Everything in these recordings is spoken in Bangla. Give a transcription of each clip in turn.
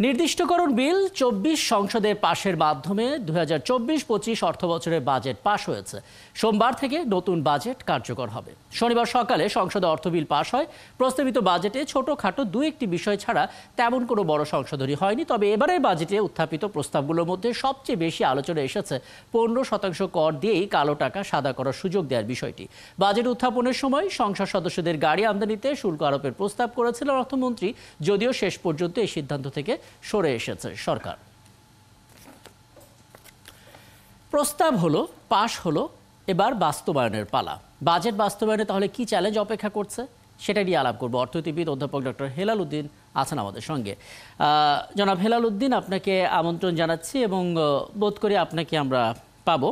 নির্দিষ্টকরণ বিল ২৪ সংসদে পাশের মাধ্যমে ২০২৪-২৫ অর্থবছরের বাজেট পাশ হয়েছে। সোমবার থেকে নতুন বাজেট কার্যকর হবে। শনিবার সকালে সংসদে অর্থ বিল পাশ হয়। প্রস্তাবিত বাজেটে ছোটখাটো দু একটি বিষয় ছাড়া তেমন কোনো বড় সংশোধনী হয়নি। তবে এবারের বাজেটে উত্থাপিত প্রস্তাবগুলোর মধ্যে সবচেয়ে বেশি আলোচনা এসেছে ১৫% কর দিয়েই কালো টাকা সাদা করার সুযোগ দেওয়ার বিষয়টি। বাজেট উত্থাপনের সময় সংসদ সদস্যদের গাড়ি আমদানিতে শুল্ক আরোপের প্রস্তাব করেছিলেন অর্থমন্ত্রী, যদিও শেষ পর্যন্ত এই সিদ্ধান্ত থেকে সরে এসেছে সরকার। প্রস্তাব হলো, পাশ হলো, এবার বাস্তবায়নের পালা। বাজেট বাস্তবায়নে তাহলে কি চ্যালেঞ্জ অপেক্ষা করছে সেটা নিয়ে আলাপ করবো। অর্থনীতিবিদ অধ্যাপক ডক্টর হেলাল উদ্দিন আছেন আমাদের সঙ্গে। জনাব হেলাল উদ্দিন, আপনাকে আমন্ত্রণ জানাচ্ছি এবং বোধ করি আপনাকে আমরা পাবো।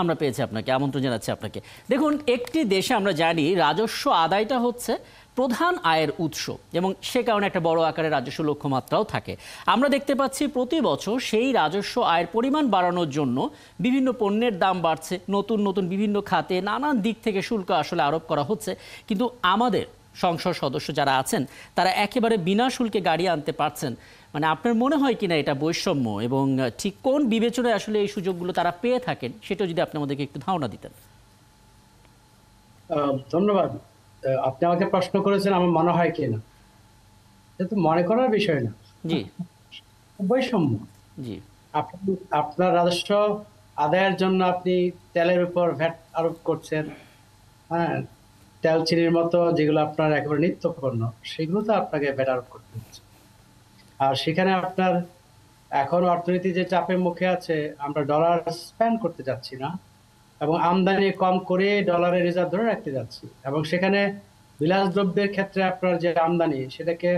আমরা পেয়েছি আপনাকে, আমন্ত্রণ জানাচ্ছি আপনাকে। দেখুন, একটি দেশে আমরা জানি রাজস্ব আদায়টা হচ্ছে প্রধান আয়ের উৎস এবং সে কারণে একটা বড় আকারের রাজস্ব লক্ষ্যমাত্রাও থাকে। আমরা দেখতে পাচ্ছি প্রতি বছর সেই রাজস্ব আয়ের পরিমাণ বাড়ানোর জন্য বিভিন্ন পণ্যের দাম বাড়ছে, নতুন নতুন বিভিন্ন খাতে নানান দিক থেকে শুল্ক আসলে আরোপ করা হচ্ছে। কিন্তু আমাদের সংসদ সদস্য যারা আছেন তারা একেবারে বিনা শুল্কে গাড়ি আনতে পারছেন। মানে আপনার মনে হয় কিনা এটা বৈষম্য, এবং ঠিক কোন বিবেচনায় আসলে এই সুযোগগুলো তারা পেয়ে থাকেন সেটা যদি আপনি আমাদেরকে একটু ধারণা দিতেন। ধন্যবাদ। আপনি আমাকে প্রশ্ন করেছেন আমার মনে হয় কিনা, এটা তো মনে করার বিষয় না। জি, বৈষম্য। জি, আপনার রাজস্ব আদায়ের জন্য আপনি তেলের উপর ভ্যাট আরোপ করছেন। হ্যাঁ, তেল চিনির মতো যেগুলো আপনার একেবারে নিত্য পণ্য, সেগুলো তো আপনাকে ভ্যাট আরোপ করতে হচ্ছে। আর সেখানে আপনার এখন অর্থনীতি যে চাপের মুখে আছে, আমরা ডলার স্পেন্ড করতে যাচ্ছি না এবং আমদানি কম করে ডলারের রিজার্ভ ধরে রাখতে যাচ্ছি, এবং সেখানে বিলাস দ্রব্যের ক্ষেত্রে আপনার যে আমদানি, সেটাকে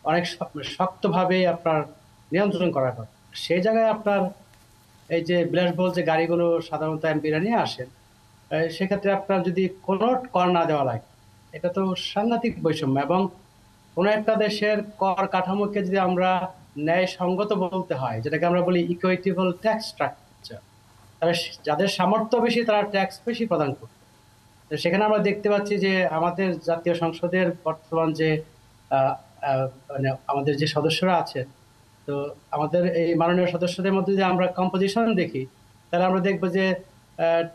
অনেক শক্তভাবে আপনার নিয়ন্ত্রণ করা কথা। সেই জায়গায় আপনার এই যে বিলাসবহুল যে গাড়িগুলো সাধারণত এমপিরা নিয়ে আসেন, সেক্ষেত্রে আপনার যদি কোনো কর না দেওয়া লাগে, এটা তো সাংঘাতিক বৈষম্য। এবং কোনো একটা দেশের কর কাঠামোকে যদি আমরা ন্যায়সঙ্গত বলতে হয়, যেটাকে আমরা বলি ইকুইটেবল ট্যাক্স স্ট্রাকচার, তাহলে যাদের সামর্থ্য বেশি তারা ট্যাক্স বেশি প্রদান করবে। সেখানে আমরা দেখতে পাচ্ছি যে আমাদের জাতীয় সংসদের বর্তমান যে মানে আমাদের যে সদস্যরা আছেন, তো আমাদের এই মাননীয় সদস্যদের মধ্যে যদি আমরা কম্পোজিশন দেখি, তাহলে আমরা দেখবো যে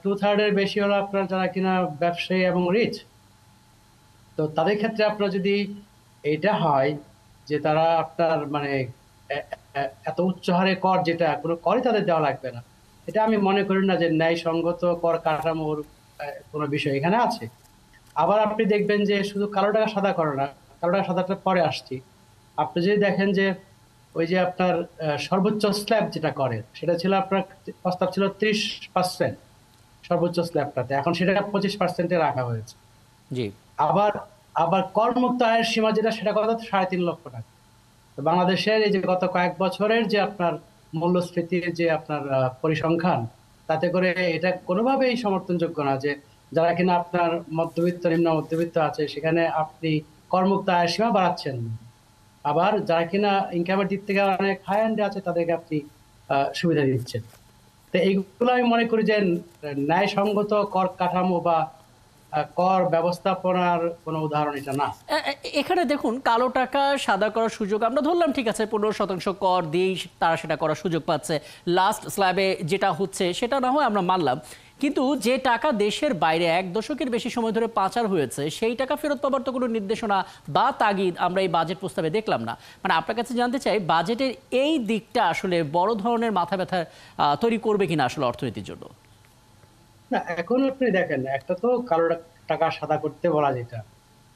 2/3 বেশি হলো আপনার যারা কিনা ব্যবসায়ী এবং রিচ। তো তাদের ক্ষেত্রে আপনার যদি এইটা হয় যে তারা আপনার মানে এত উচ্চ হারে কর, যেটা কোনো করই তাদের দেওয়া লাগবে না, এটা আমি মনে করি না যে ন্যায়সঙ্গত কর কাঠামোর কোনো বিষয় এখানে আছে। আবার আপনি দেখবেন যে শুধু কালো টাকা সাদা করে না, কালো টাকা সাদাটা পরে আসছি। আপনি যদি দেখেন যে ওই যে আপনার সর্বোচ্চ স্ল্যাব যেটা করে, সেটা ছিল আপনার প্রস্তাব ছিল 30% সর্বোচ্চ স্ল্যাবটাতে, এখন সেটা 25%-এ রাখা হয়েছে। জি। আবার আবার করমুক্ত আয়ের সীমা যেটা, সেটা কত? 3.5 লক্ষ টাকা। তো বাংলাদেশের এই যে গত কয়েক বছরের যে আপনার মূল্যস্ফীতির যে আপনার পরিসংখ্যান, তাতে করে এটা কোনোভাবেই সমর্থনযোগ্য না যে যারা কিনা আপনার মধ্যবিত্ত নিম্ন মধ্যবিত্ত আছে, সেখানে আপনি করমুক্ত আয়ের সীমা বাড়াচ্ছেন। আবার যারা কিনা ইনকামের দিক থেকে অনেক হাই এন্ডে আছে, তাদেরকে আপনি সুবিধা দিচ্ছেন। তো এইগুলো আমি মনে করি যে ন্যায়সঙ্গত কর কাঠামো বা কর ব্যবস্থাপনার কোনো উদাহরণ এটা না। এখানে দেখুন, কালো টাকা সাদা করার সুযোগ আমরা ধরলাম, ঠিক আছে, 15% কর দিয়েই তারা সেটা করার সুযোগ পাচ্ছে। লাস্ট স্ল্যাবে যেটা হচ্ছে সেটা না হয় আমরা মানলাম, কিন্তু যে টাকা দেশের বাইরে 1 দশকের বেশি সময় ধরে পাচার হয়েছে, সেই টাকা ফেরত পাবার তো কোনো নির্দেশনা বা তাগিদ আমরা এই বাজেট প্রস্তাবে দেখলাম না। মানে আপনার কাছে জানতে চাই, বাজেটের এই দিকটা আসলে বড় ধরনের মাথা ব্যথা তৈরি করবে কিনা আসলে অর্থনীতির জন্য? না, এখন আপনি দেখেন, একটা তো কালো টাকা সাদা করতে বলা, যেটা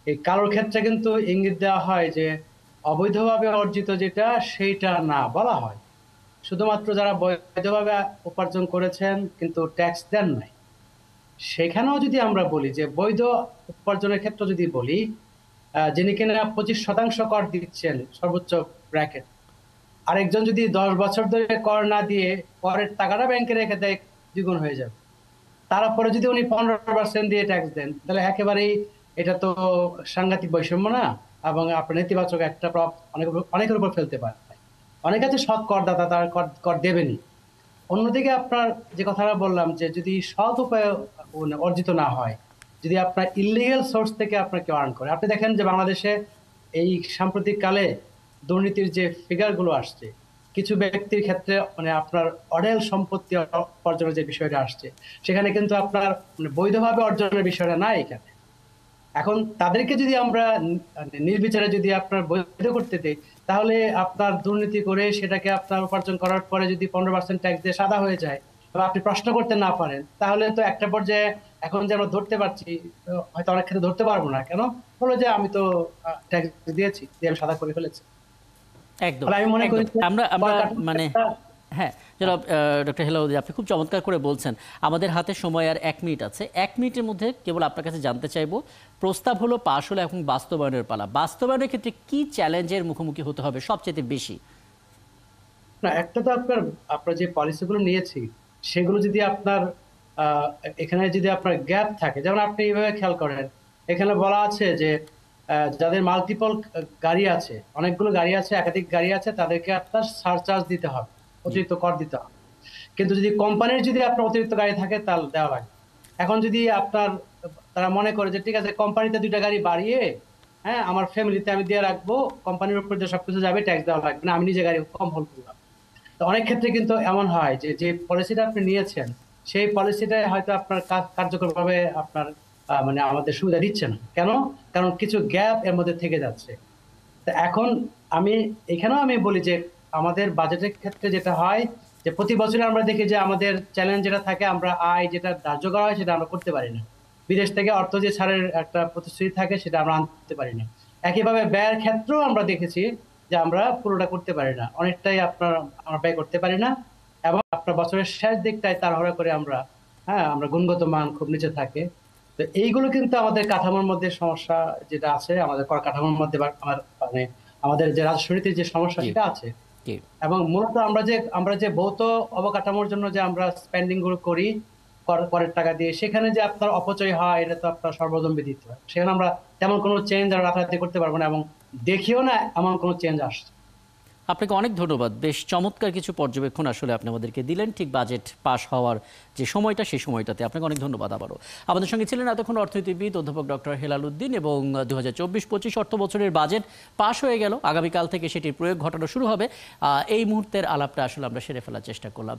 এই কালোর ক্ষেত্রে কিন্তু ইঙ্গিত দেওয়া হয় যে অবৈধভাবে অর্জিত যেটা, সেইটা না বলা হয়। শুধুমাত্র যারা বৈধভাবে উপার্জন করেছেন কিন্তু ট্যাক্স দেন নাই, সেখানেও যদি আমরা বলি যে বৈধ উপার্জনের ক্ষেত্রে যদি বলি, যিনি কিনা 25% কর দিচ্ছেন সর্বোচ্চ ব্র্যাকেট, আরেকজন যদি 10 বছর ধরে কর না দিয়ে করের টাকাটা ব্যাংকে রেখে দেয়, দ্বিগুণ হয়ে যাবে। তারপরে যদি উনি 15% দিয়ে ট্যাক্স দেন, তাহলে একেবারেই এটা তো সাংঘাতিক বৈষম্য না? এবং আপনার নেতিবাচক একটা প্রভাব অনেকের উপর ফেলতে পারে। অনেক আছে সৎ করদাতা, তার কর দেবেনি। অন্যদিকে আপনার যে কথাটা বললাম, যে যদি সৎ উপায়ে অর্জিত না হয়, যদি আপনার ইলিগাল সোর্স থেকে আপনার কেউ আর্ন করে। আপনি দেখেন যে বাংলাদেশে এই সাম্প্রতিক কালে দুর্নীতির যে ফিগারগুলো আসছে, কিছু ব্যক্তির ক্ষেত্রে মানে আপনার অঢেল সম্পত্তি অর্জনের যে বিষয়টা আসছে, সেখানে কিন্তু আপনার মানে বৈধভাবে অর্জনের বিষয়টা নাই এখানে। এখন তাদেরকে যদি আমরা নির্বিচারে যদি আপনার বৈধ করতে দেই, তাহলে আপনার দুর্নীতি করে সেটাকে আপনার উপার্জন করার পরে যদি 15% ট্যাক্স দিয়ে সাদা হয়ে যায় বা আপনি প্রশ্ন করতে না পারেন, তাহলে তো একটা পর্যায়ে এখন যে আমরা ধরতে পারছি, হয়তো অনেক ক্ষেত্রে ধরতে পারবো না। কেন? বলো যে আমি তো ট্যাক্স দিয়েছি, দিয়ে আমি সাদা করে ফেলেছি। একদম তাহলে আমি মনে করি একদম যে আমরা আমরা কর কাটার মানে একটা হ্যাঁ, জনাব ডক্টর হেলাউদ্দি, আপনি খুব চমৎকার করে বলছেন। আমাদের হাতে সময় আর 1 মিনিট আছে। 1 মিনিটের মধ্যে কেবল আপনার কাছে জানতে চাইবো, প্রস্তাব হলো পাশ হলো, এখন বাস্তবায়নের পালা। বাস্তবায়নের ক্ষেত্রে কি চ্যালেঞ্জের মুখোমুখি হতে হবে সবচেয়ে বেশি? না, একটা তো আপনার আপনার যে পলিসিগুলো নিয়েছি সেগুলো যদি আপনার আহ, এখানে যদি আপনার গ্যাপ থাকে, যেমন আপনি এইভাবে খেয়াল করেন, এখানে বলা আছে যে যাদের মাল্টিপল গাড়ি আছে, অনেকগুলো গাড়ি আছে, একাধিক গাড়ি আছে, তাদেরকে আপনার সারচার্জ দিতে হবে, অতিরিক্ত কর দিতে হবে। কিন্তু যদি কোম্পানির যদি আপনার অতিরিক্ত গাড়ি থাকে তাহলে দেওয়া লাগে। এখন যদি আপনার তারা মনে করে যে ঠিক আছে কোম্পানিতে 2টা গাড়ি বাড়িয়ে, হ্যাঁ, আমার ফ্যামিলিতে আমি দিয়ে রাখবো, কোম্পানির উপর যে সবকিছু যাবে ট্যাক্স দেওয়া লাগবে না, আমি নিজে গাড়ি কম হোল্ড করলাম। তো অনেক ক্ষেত্রে কিন্তু এমন হয় যে যে পলিসিটা আপনি নিয়েছেন সেই পলিসিটা হয়তো আপনার কার্যকরভাবে আপনার মানে আমাদের সুবিধা দিচ্ছে না। কেন? কারণ কিছু গ্যাপ এর মধ্যে থেকে যাচ্ছে। তো এখন আমি এখানেও আমি বলি যে আমাদের বাজেটের ক্ষেত্রে যেটা হয় যে প্রতি বছরে আমরা দেখি যে আমাদের চ্যালেঞ্জ যেটা থাকে, আমরা আয় যেটা ধার্য করা হয় সেটা আমরা করতে পারি না। বিদেশ থেকে অর্থ যে ছাড়ের একটা প্রতিশ্রুতি থাকে সেটা আমরা আনতে পারি না। একইভাবে ব্যয়ের ক্ষেত্রেও আমরা দেখেছি যে আমরা পুরোটা করতে পারি না, অনেকটাই আমরা ব্যয় করতে পারি না। এবং আপনার বছরের শেষ দিকটায় তাড়াহুড়া করে আমরা, হ্যাঁ, আমরা গুণগত মান খুব নিচে থাকে। তো এইগুলো কিন্তু আমাদের কাঠামোর মধ্যে সমস্যা যেটা আছে, আমাদের কর কাঠামোর মধ্যে বা আমার মানে আমাদের যে রাজস্ব নীতির যে সমস্যা জি সেটা আছে। জি এবং মূলত আমরা যে ভৌত অবকাঠামোর জন্য যে আমরা স্পেন্ডিং গুলো করি করের টাকা দিয়ে, সেখানে যে আপনার অপচয় হয় এটা তো আপনার সর্বজনবিদিত। সেখানে আমরা তেমন কোনো চেঞ্জ আমরা রাতারাতি করতে পারবো না, এবং দেখিও না এমন কোনো চেঞ্জ আসছে। আপনাকে অনেক ধন্যবাদ। বেশ চমৎকার কিছু পর্যবেক্ষণ আসলে আপনি আমাদেরকে দিলেন, ঠিক বাজেট পাস হওয়ার যে সময়টা, সেই সময়টাতে আপনাকে অনেক ধন্যবাদ। আবারও আমাদের সঙ্গে ছিলেন এতক্ষণ অর্থনীতিবিদ অধ্যাপক ডক্টর হেলালুদ্দিন। এবং 2024-25 অর্থ বছরের বাজেট পাস হয়ে গেল, আগামীকাল থেকে সেটির প্রয়োগ ঘটানো শুরু হবে। এই মুহূর্তের আলাপটা আসলে আমরা সেরে ফেলার চেষ্টা করলাম।